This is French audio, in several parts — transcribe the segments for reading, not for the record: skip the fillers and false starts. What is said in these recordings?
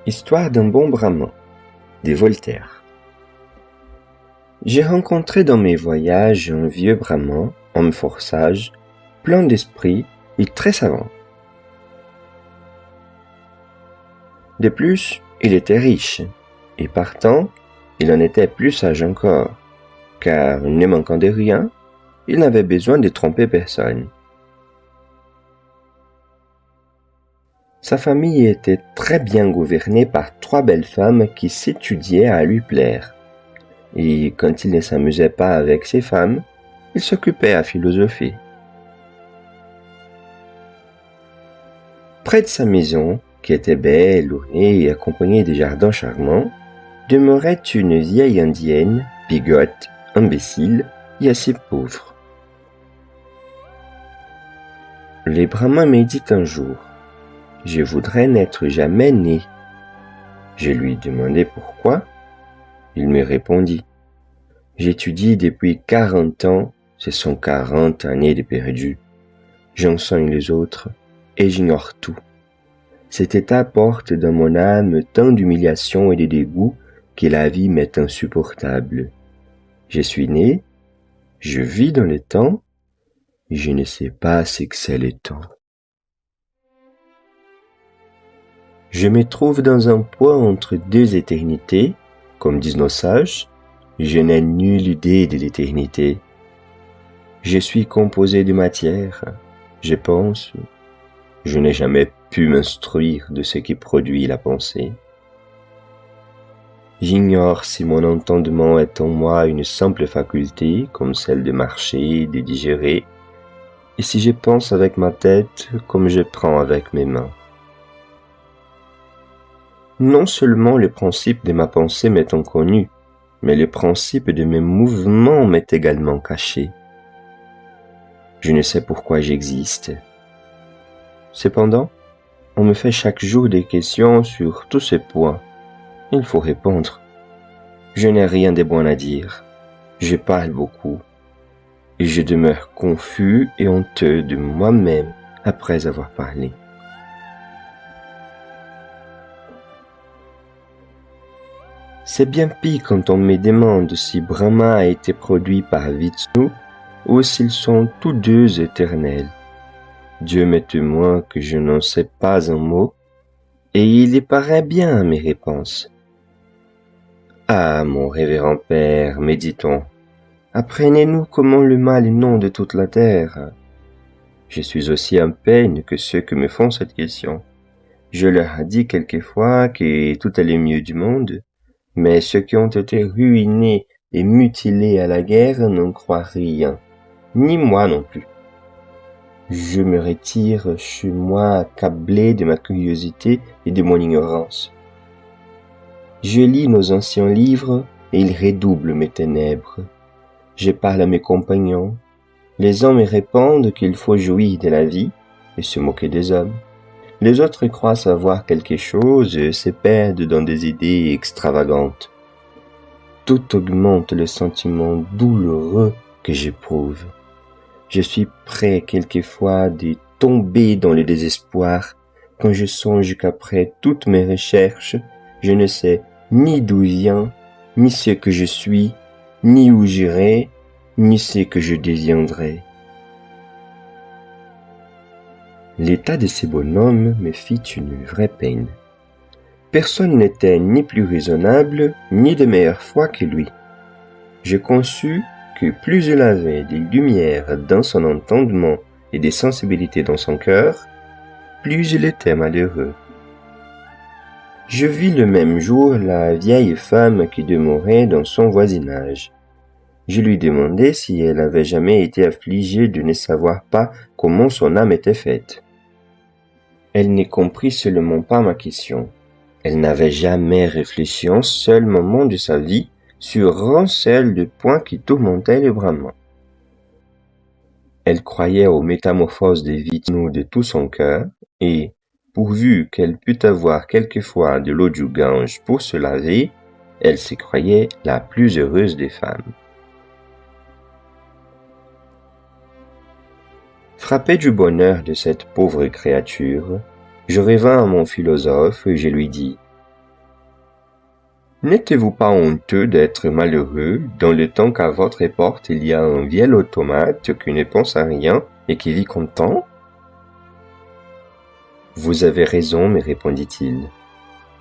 Histoire d'un bon brahman, de Voltaire. J'ai rencontré dans mes voyages un vieux brahman, homme fort sage, plein d'esprit et très savant. De plus, il était riche, et partant, il en était plus sage encore, car ne manquant de rien, il n'avait besoin de tromper personne. Sa famille était très bien gouvernée par 3 belles femmes qui s'étudiaient à lui plaire. Et quand il ne s'amusait pas avec ces femmes, il s'occupait à philosopher. Près de sa maison, qui était belle, ornée et accompagnée de jardins charmants, demeurait une vieille indienne, bigote, imbécile et assez pauvre. Le brahmin me dit un jour: « Je voudrais n'être jamais né. » Je lui demandai pourquoi. Il me répondit: « J'étudie depuis 40 ans, ce sont 40 années de perdu. J'enseigne les autres et j'ignore tout. Cet état porte dans mon âme tant d'humiliation et de dégoût que la vie m'est insupportable. Je suis né, je vis dans le temps, et je ne sais pas ce que c'est le temps. Je me trouve dans un point entre 2 éternités, comme disent nos sages. Je n'ai nulle idée de l'éternité. Je suis composé de matière, je pense. Je n'ai jamais pu m'instruire de ce qui produit la pensée. J'ignore si mon entendement est en moi une simple faculté, comme celle de marcher, de digérer, et si je pense avec ma tête comme je prends avec mes mains. Non seulement le principe de ma pensée m'est inconnu, mais le principe de mes mouvements m'est également caché. Je ne sais pourquoi j'existe. Cependant, on me fait chaque jour des questions sur tous ces points. Il faut répondre. Je n'ai rien de bon à dire. Je parle beaucoup. Et je demeure confus et honteux de moi-même après avoir parlé. C'est bien pire quand on me demande si Brahma a été produit par Vishnu ou s'ils sont tous 2 éternels. Dieu m'est témoin que je n'en sais pas un mot, et il y paraît bien à mes réponses. Ah, mon révérend père, méditons, apprenez-nous comment le mal inonde toute la terre. Je suis aussi en peine que ceux qui me font cette question. Je leur ai dit quelquefois que tout allait mieux du monde, mais ceux qui ont été ruinés et mutilés à la guerre n'en croient rien, ni moi non plus. Je me retire chez moi accablé de ma curiosité et de mon ignorance. Je lis nos anciens livres et ils redoublent mes ténèbres. Je parle à mes compagnons. Les uns me répondent qu'il faut jouir de la vie et se moquer des hommes. Les autres croient savoir quelque chose et se perdent dans des idées extravagantes. Tout augmente le sentiment douloureux que j'éprouve. Je suis prêt quelquefois de tomber dans le désespoir quand je songe qu'après toutes mes recherches, je ne sais ni d'où vient, ni ce que je suis, ni où j'irai, ni ce que je deviendrai. L'état de ces bonhommes me fit une vraie peine. Personne n'était ni plus raisonnable, ni de meilleure foi que lui. Je conçus que plus il avait des lumières dans son entendement et des sensibilités dans son cœur, plus il était malheureux. Je vis le même jour la vieille femme qui demeurait dans son voisinage. Je lui demandai si elle avait jamais été affligée de ne savoir pas comment son âme était faite. Elle ne comprit seulement pas ma question. Elle n'avait jamais réfléchi un seul moment de sa vie sur un seul des points qui tourmentaient le brahman. Elle croyait aux métamorphoses de Vishnu de tout son cœur et, pourvu qu'elle pût avoir quelquefois de l'eau du Gange pour se laver, elle se croyait la plus heureuse des femmes. Frappé du bonheur de cette pauvre créature, je revins à mon philosophe et je lui dis: N'êtes-vous pas honteux d'être malheureux dans le temps qu'à votre porte il y a un vieil automate qui ne pense à rien et qui vit content? Vous avez raison, me répondit-il.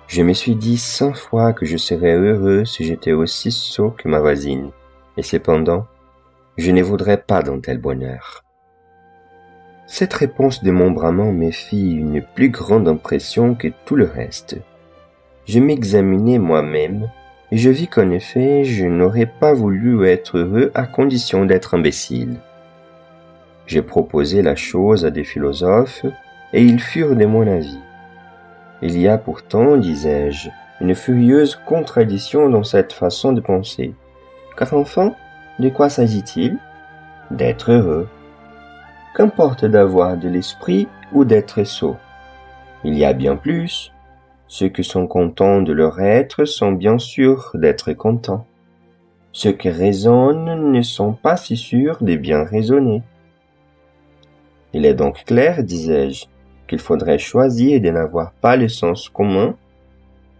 Je me suis dit 100 fois que je serais heureux si j'étais aussi sot que ma voisine, et cependant, je ne voudrais pas d'un tel bonheur. Cette réponse de mon Brahman me fit une plus grande impression que tout le reste. Je m'examinai moi-même, et je vis qu'en effet, je n'aurais pas voulu être heureux à condition d'être imbécile. J'ai proposé la chose à des philosophes, et ils furent de mon avis. Il y a pourtant, disais-je, une furieuse contradiction dans cette façon de penser. Car enfin, de quoi s'agit-il? D'être heureux. Qu'importe d'avoir de l'esprit ou d'être sot. Il y a bien plus. Ceux qui sont contents de leur être sont bien sûrs d'être contents. Ceux qui raisonnent ne sont pas si sûrs de bien raisonner. Il est donc clair, disais-je, qu'il faudrait choisir de n'avoir pas le sens commun,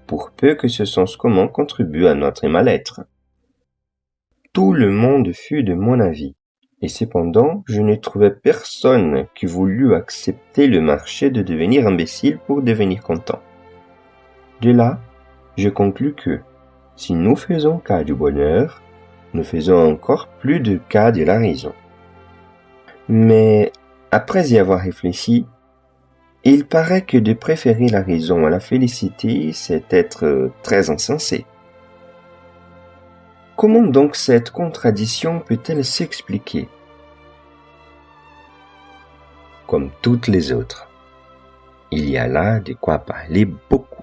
pour peu que ce sens commun contribue à notre mal-être. Tout le monde fut de mon avis, et cependant je ne trouvais personne qui voulût accepter le marché de devenir imbécile pour devenir content. De là, je conclus que, si nous faisons cas du bonheur, nous faisons encore plus de cas de la raison. Mais, après y avoir réfléchi, il paraît que de préférer la raison à la félicité, c'est être très insensé. Comment donc cette contradiction peut-elle s'expliquer? Comme toutes les autres, il y a là de quoi parler beaucoup.